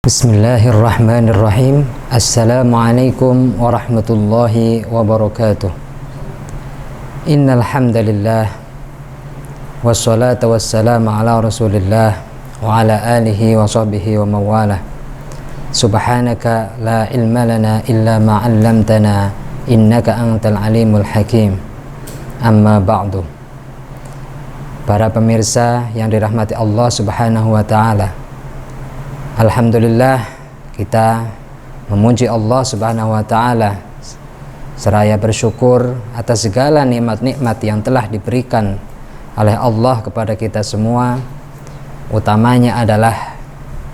Bismillahirrahmanirrahim. Assalamualaikum warahmatullahi wabarakatuh. Innal hamdalillah wassalatu wassalamu ala Rasulillah wa ala alihi wa sahbihi wa mawalah. Subhanaka la ilma lana illa ma 'allamtana innaka antal alimul hakim. Amma ba'du. Para pemirsa yang dirahmati Allah Subhanahu wa taala, alhamdulillah kita memuji Allah Subhanahu wa taala seraya bersyukur atas segala nikmat-nikmat yang telah diberikan oleh Allah kepada kita semua. Utamanya adalah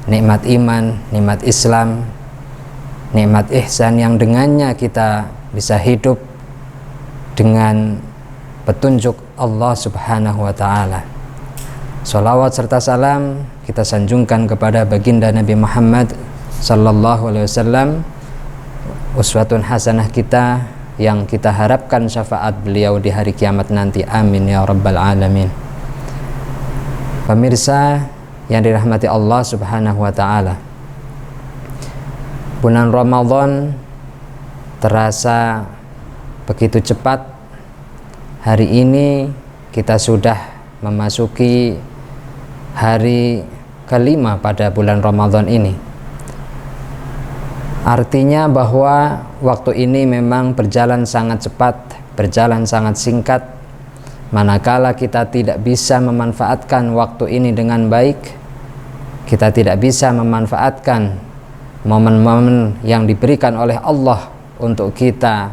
nikmat iman, nikmat Islam, nikmat ihsan yang dengannya kita bisa hidup dengan petunjuk Allah Subhanahu wa taala. Salawat serta salam kita sanjungkan kepada baginda Nabi Muhammad sallallahu alaihi wasallam, uswatun hasanah kita yang kita harapkan syafaat beliau di hari kiamat nanti. Amin ya rabbal alamin. Pemirsa yang dirahmati Allah Subhanahu wa taala, bulan Ramadan terasa begitu cepat. Hari ini kita sudah memasuki hari kelima pada bulan Ramadan ini. Artinya bahwa waktu ini memang berjalan sangat cepat, berjalan sangat singkat. Manakala kita tidak bisa memanfaatkan waktu ini dengan baik, kita tidak bisa memanfaatkan momen-momen yang diberikan oleh Allah untuk kita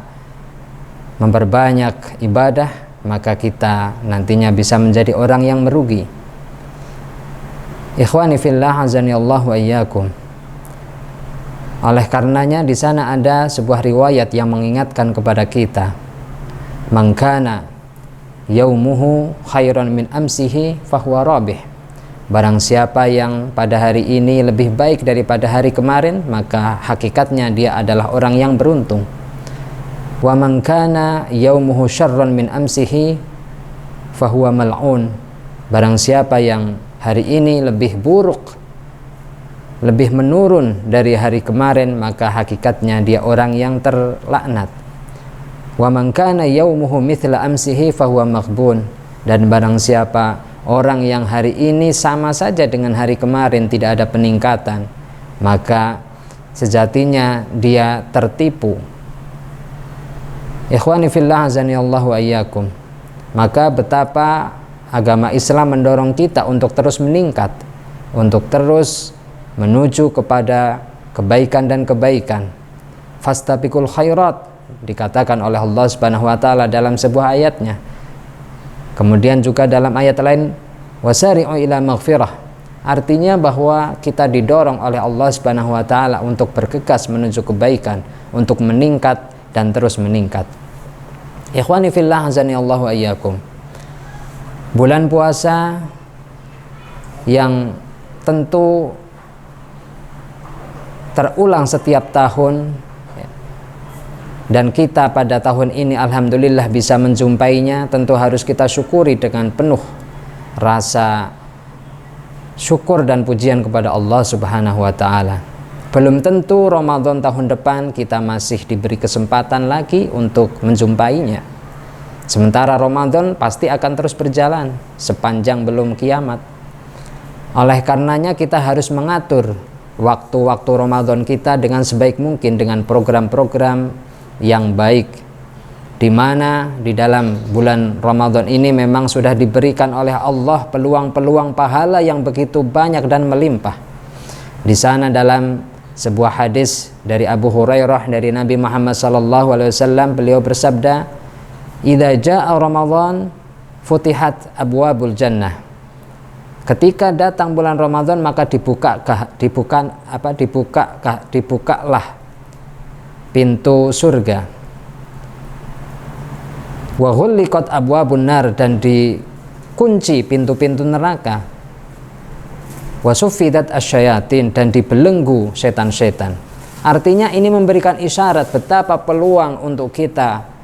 memperbanyak ibadah, maka kita nantinya bisa menjadi orang yang merugi. Ikhwani fillah, azani Allah wa iyyakum. Oleh karenanya di sana ada sebuah riwayat yang mengingatkan kepada kita, man kana yaumuhu khairan min amsihi fahuwa rabih. Barang siapa yang pada hari ini lebih baik daripada hari kemarin, maka hakikatnya dia adalah orang yang beruntung. Wa man kana yaumuhu syarran min amsihi fahuwa mal'un. Barang siapa yang hari ini lebih buruk, lebih menurun dari hari kemarin, maka hakikatnya dia orang yang terlaknat. Wa man kana yaumuhu mithla amsihi fahuwa maghbun. Dan barang siapa orang yang hari ini sama saja dengan hari kemarin, tidak ada peningkatan, maka sejatinya dia tertipu. Ikhwani fillah, azani Allah wa iyyakum. Maka betapa agama Islam mendorong kita untuk terus meningkat, untuk terus menuju kepada kebaikan dan kebaikan. Fastabiqul khairat dikatakan oleh Allah Subhanahu wa taala dalam sebuah ayatnya. Kemudian juga dalam ayat lain, wasari'u ila maghfirah. Artinya bahwa kita didorong oleh Allah Subhanahu wa taala untuk bergegas menuju kebaikan, untuk meningkat dan terus meningkat. Ikhwani fillah, azani Allah wa iyyakum. Bulan puasa yang tentu terulang setiap tahun, dan kita pada tahun ini alhamdulillah bisa menjumpainya, tentu harus kita syukuri dengan penuh rasa syukur dan pujian kepada Allah Subhanahu wa taala. Belum tentu Ramadan tahun depan kita masih diberi kesempatan lagi untuk menjumpainya. Sementara Ramadan pasti akan terus berjalan sepanjang belum kiamat. Oleh karenanya kita harus mengatur waktu-waktu Ramadan kita dengan sebaik mungkin, dengan program-program yang baik, di mana di dalam bulan Ramadan ini memang sudah diberikan oleh Allah peluang-peluang pahala yang begitu banyak dan melimpah. Di sana dalam sebuah hadis dari Abu Hurairah dari Nabi Muhammad SAW, beliau bersabda, idza jaa Ramadan futihat abwabul jannah. Ketika datang bulan Ramadan maka dibukalah pintu surga. Wa ghulliqat abwabun nar, dan dikunci pintu-pintu neraka. Wa suffidat asyayatin, dan dibelenggu setan-setan. Artinya ini memberikan isyarat betapa peluang untuk kita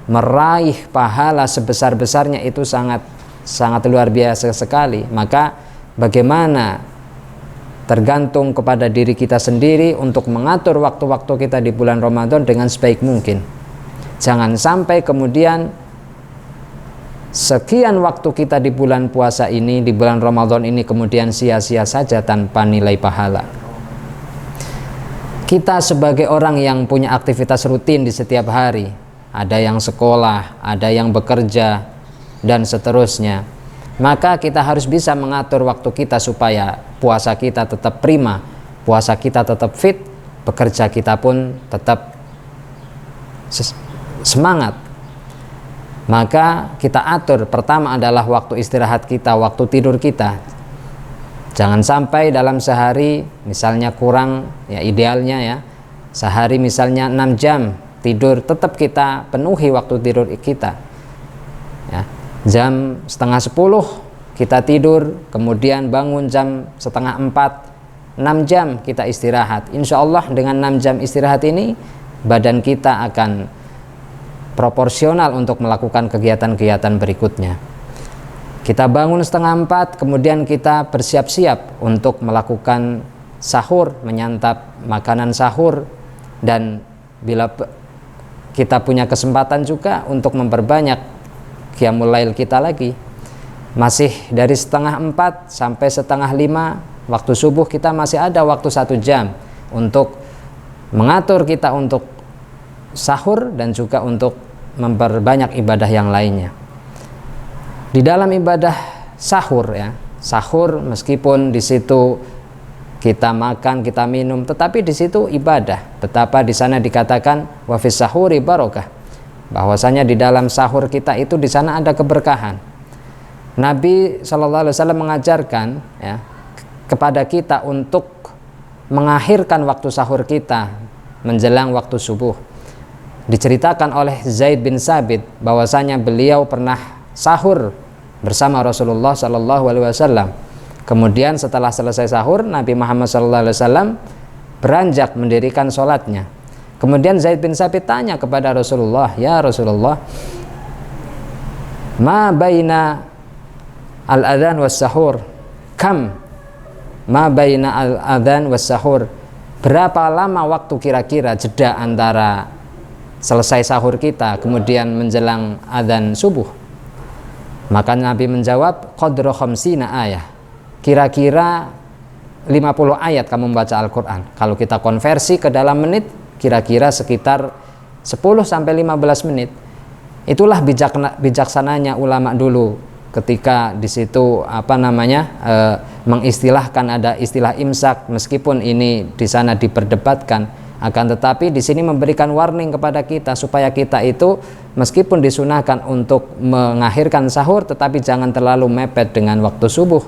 meraih pahala sebesar-besarnya itu sangat luar biasa sekali. Maka bagaimana tergantung kepada diri kita sendiri untuk mengatur waktu-waktu kita di bulan Ramadan dengan sebaik mungkin. Jangan sampai kemudian sekian waktu kita di bulan puasa ini, di bulan Ramadan ini kemudian sia-sia saja tanpa nilai pahala. Kita sebagai orang yang punya aktivitas rutin di setiap hari, ada yang sekolah, ada yang bekerja, dan seterusnya, maka kita harus bisa mengatur waktu kita supaya puasa kita tetap prima, puasa kita tetap fit, bekerja kita pun tetap semangat. Maka kita atur, pertama adalah waktu istirahat kita, waktu tidur kita. Jangan sampai dalam sehari misalnya kurang, ya idealnya ya sehari misalnya 6 jam tidur, tetap kita penuhi waktu tidur kita ya. Jam setengah 10 kita tidur, kemudian bangun jam setengah 4, 6 jam kita istirahat. Insya Allah dengan 6 jam istirahat ini badan kita akan proporsional untuk melakukan kegiatan-kegiatan berikutnya. Kita bangun setengah 4, kemudian kita bersiap-siap untuk melakukan sahur, menyantap makanan sahur, dan bila kita punya kesempatan juga untuk memperbanyak qiyamul lail kita lagi. Masih dari setengah 4 sampai setengah 5 waktu subuh kita masih ada waktu 1 jam untuk mengatur kita untuk sahur dan juga untuk memperbanyak ibadah yang lainnya. Di dalam ibadah sahur ya, sahur meskipun di situ kita makan, kita minum, tetapi di situ ibadah. Betapa di sana dikatakan wa fis sahuri barokah, bahwasanya di dalam sahur kita itu di sana ada keberkahan. Nabi SAW mengajarkan ya kepada kita untuk mengakhirkan waktu sahur kita menjelang waktu subuh. Diceritakan oleh Zaid bin Sabit bahwasanya beliau pernah sahur bersama Rasulullah SAW. Kemudian setelah selesai sahur, Nabi Muhammad SAW beranjak mendirikan sholatnya. Kemudian Zaid bin Sabit tanya kepada Rasulullah, ya Rasulullah, ma baina al-adhan was sahur, kam ma baina al-adhan was sahur, berapa lama waktu kira-kira jeda antara selesai sahur kita kemudian menjelang adzan subuh? Maka Nabi menjawab, qadra khamsina ayah, kira-kira 50 ayat kamu membaca Al-Quran. Kalau kita konversi ke dalam menit, kira-kira sekitar 10 sampai 15 menit. Itulah bijaksananya ulama dulu ketika di situ mengistilahkan, ada istilah imsak, meskipun ini di sana diperdebatkan. Akan tetapi di sini memberikan warning kepada kita supaya kita itu meskipun disunahkan untuk mengakhirkan sahur, tetapi jangan terlalu mepet dengan waktu subuh.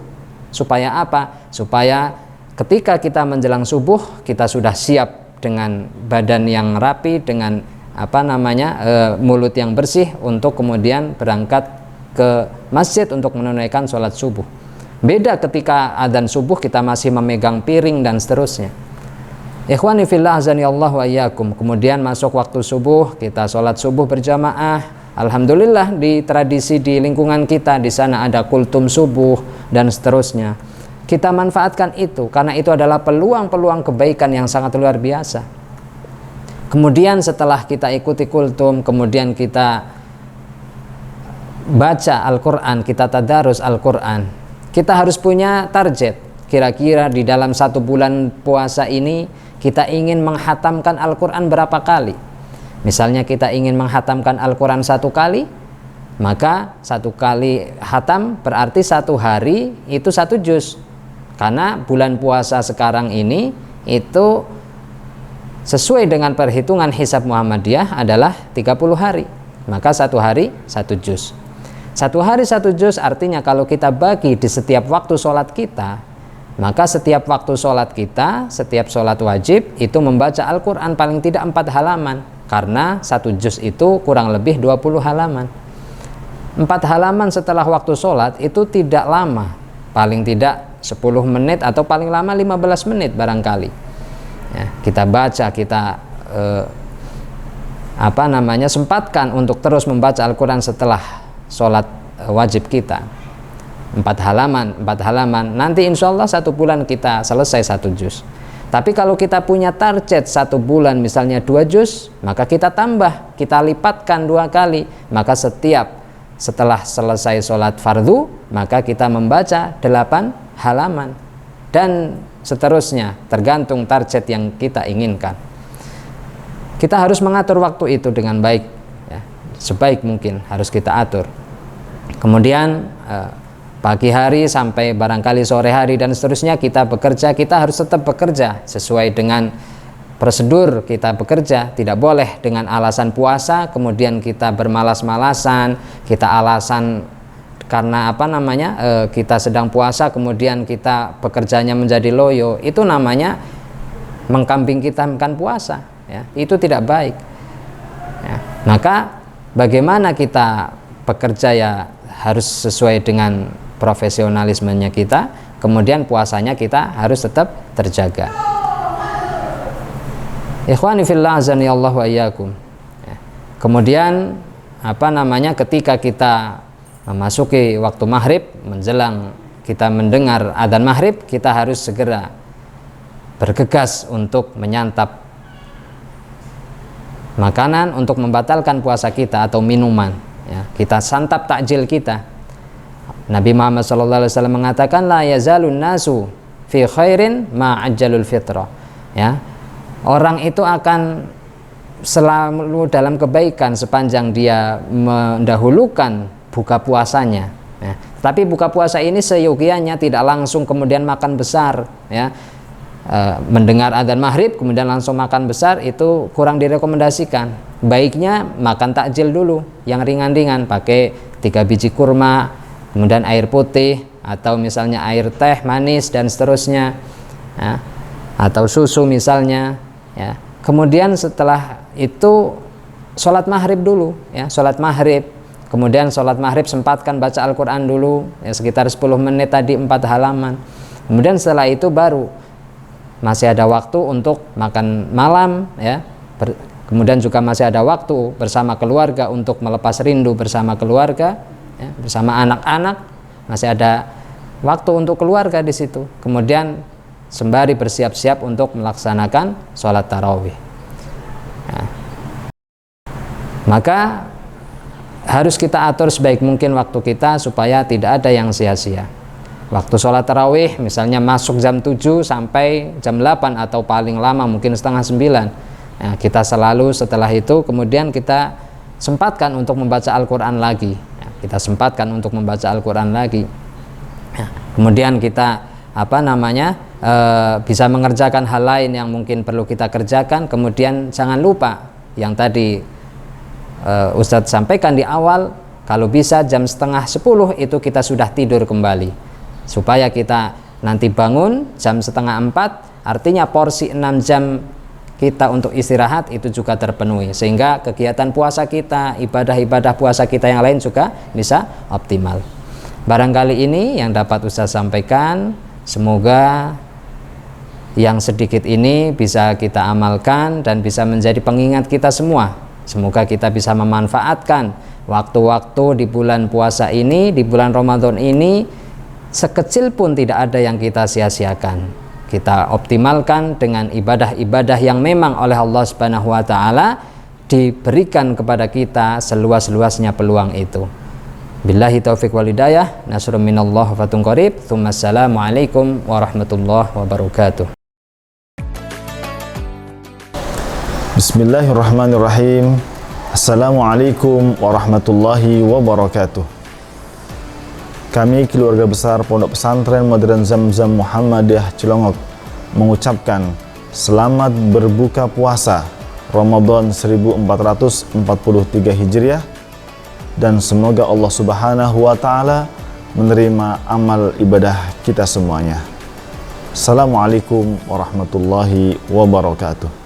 Supaya apa? Supaya ketika kita menjelang subuh kita sudah siap dengan badan yang rapi, dengan mulut yang bersih untuk kemudian berangkat ke masjid untuk menunaikan sholat subuh. Beda ketika adzan subuh kita masih memegang piring dan seterusnya. Ikhwani fillah azanillahu wa iyyakum. Kemudian masuk waktu subuh, kita sholat subuh berjamaah. Alhamdulillah di tradisi di lingkungan kita di sana ada kultum subuh dan seterusnya. Kita manfaatkan itu karena itu adalah peluang-peluang kebaikan yang sangat luar biasa. Kemudian setelah kita ikuti kultum, kemudian kita baca Al-Quran, kita tadarus Al-Quran. Kita harus punya target. Kira-kira di dalam 1 bulan puasa ini kita ingin menghatamkan Al-Quran berapa kali? Misalnya kita ingin menghatamkan Al-Quran 1 kali, maka 1 kali hatam berarti 1 hari itu 1 juz. Karena bulan puasa sekarang ini itu sesuai dengan perhitungan hisab Muhammadiyah adalah 30 hari. Maka 1 hari 1 juz. 1 hari 1 juz artinya kalau kita bagi di setiap waktu sholat kita, maka setiap waktu sholat kita, setiap sholat wajib itu membaca Al-Quran paling tidak 4 halaman. Karena 1 juz itu kurang lebih 20 halaman. 4 halaman setelah waktu sholat itu tidak lama. Paling tidak 10 menit atau paling lama 15 menit barangkali. Ya, kita baca, kita sempatkan untuk terus membaca Al-Quran setelah sholat wajib kita. 4 halaman, nanti insya Allah 1 bulan kita selesai 1 juz. Tapi kalau kita punya target 1 bulan misalnya 2 juz, maka kita tambah, kita lipatkan 2 kali, maka setelah selesai sholat fardu, maka kita membaca 8 halaman dan seterusnya, tergantung target yang kita inginkan. Kita harus mengatur waktu itu dengan baik, ya, sebaik mungkin harus kita atur. Kemudian pagi hari sampai barangkali sore hari dan seterusnya kita bekerja, kita harus tetap bekerja sesuai dengan prosedur kita bekerja. Tidak boleh dengan alasan puasa kemudian kita bermalas-malasan, kita alasan karena kita sedang puasa kemudian kita bekerjanya menjadi loyo. Itu namanya mengkambing hitamkan puasa, ya. Itu tidak baik, ya. Maka bagaimana kita bekerja, ya harus sesuai dengan profesionalismenya kita, kemudian puasanya kita harus tetap terjaga. Ikhwani fillah azani Allah wa iyyakum. Kemudian ketika kita memasuki waktu maghrib, menjelang kita mendengar adzan maghrib, kita harus segera bergegas untuk menyantap makanan untuk membatalkan puasa kita atau minuman, ya. Kita santap takjil kita. Nabi Muhammad SAW mengatakan la yazalun nasu fi khairin ma ajjalul fitrah, ya. Orang itu akan selalu dalam kebaikan sepanjang dia mendahulukan buka puasanya, ya. Tapi buka puasa ini seyogianya, tidak langsung kemudian makan besar, ya. Mendengar adzan maghrib kemudian langsung makan besar itu kurang direkomendasikan. Baiknya makan takjil dulu yang ringan-ringan, pakai 3 biji kurma, kemudian air putih atau misalnya air teh manis dan seterusnya, ya, atau susu misalnya, ya. Kemudian setelah itu sholat maghrib dulu, ya, sholat maghrib. Kemudian sholat maghrib sempatkan baca Al-Quran dulu, ya, sekitar 10 menit tadi 4 halaman. Kemudian setelah itu baru masih ada waktu untuk makan malam, ya. Kemudian juga masih ada waktu bersama keluarga untuk melepas rindu bersama keluarga, ya, bersama anak-anak, masih ada waktu untuk keluarga di situ. Kemudian sembari bersiap-siap untuk melaksanakan sholat tarawih, ya. Maka harus kita atur sebaik mungkin waktu kita supaya tidak ada yang sia-sia. Waktu sholat tarawih misalnya masuk jam 7 sampai jam 8 atau paling lama mungkin setengah 9, ya, kita selalu setelah itu kemudian kita sempatkan untuk membaca Al-Quran lagi, ya, kita sempatkan untuk membaca Al-Quran lagi, ya. Kemudian kita bisa mengerjakan hal lain yang mungkin perlu kita kerjakan. Kemudian jangan lupa yang tadi Ustadz sampaikan di awal, kalau bisa jam setengah 10 itu kita sudah tidur kembali, supaya kita nanti bangun jam setengah 4, artinya porsi 6 jam kita untuk istirahat itu juga terpenuhi, sehingga kegiatan puasa kita, ibadah-ibadah puasa kita yang lain juga bisa optimal. Barangkali ini yang dapat Ustaz sampaikan. Semoga yang sedikit ini bisa kita amalkan dan bisa menjadi pengingat kita semua. Semoga kita bisa memanfaatkan waktu-waktu di bulan puasa ini, di bulan Ramadan ini, sekecil pun tidak ada yang kita sia-siakan. Kita optimalkan dengan ibadah-ibadah yang memang oleh Allah Subhanahu wa taala diberikan kepada kita seluas-luasnya peluang itu. Billahi taufiq wal hidayah, nasrun minallah wa fatun qarib. Assalamualaikum warahmatullahi wabarakatuh. Bismillahirrahmanirrahim. Assalamualaikum warahmatullahi wabarakatuh. Kami keluarga besar Pondok Pesantren Modern Zamzam Muhammadiyah Cilongok mengucapkan selamat berbuka puasa Ramadan 1443 Hijriah, dan semoga Allah Subhanahu wa taala menerima amal ibadah kita semuanya. Assalamualaikum warahmatullahi wabarakatuh.